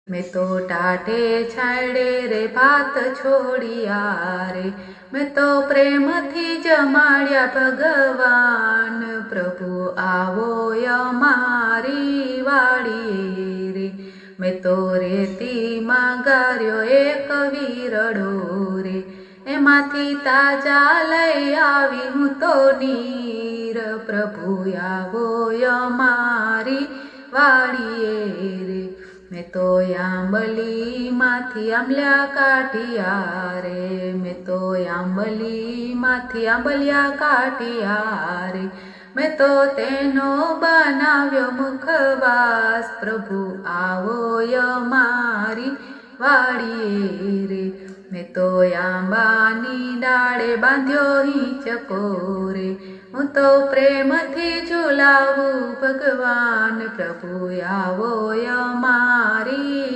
मैं तो टाटे छाड़े रे भात छोड़िया रे, मैं तो प्रेम थी जमाड़िया भगवान। प्रभु आवो यमारी वाड़ी रे, मैं तो रेती मागार्यो एक वीरड़ो रे, एमांथी ताजा लई आवी हूँ तो नीर। प्रभु आवो यमारी वाड़ीए रे, मैं तो आंबली माथी आंबल्या काटिया रे, मैं तो आंबली माथी आंबल्या काटिया रे, मैं तो तेनो बनाव्यो मुखवास। प्रभु आवो यमारी वाड़ीए रे, मैं तो आंबानी डाळे बांध्यो हिंचको रे, हूँ तो प्रेम थी झूलावू भगवान। प्रभु आवो यमारी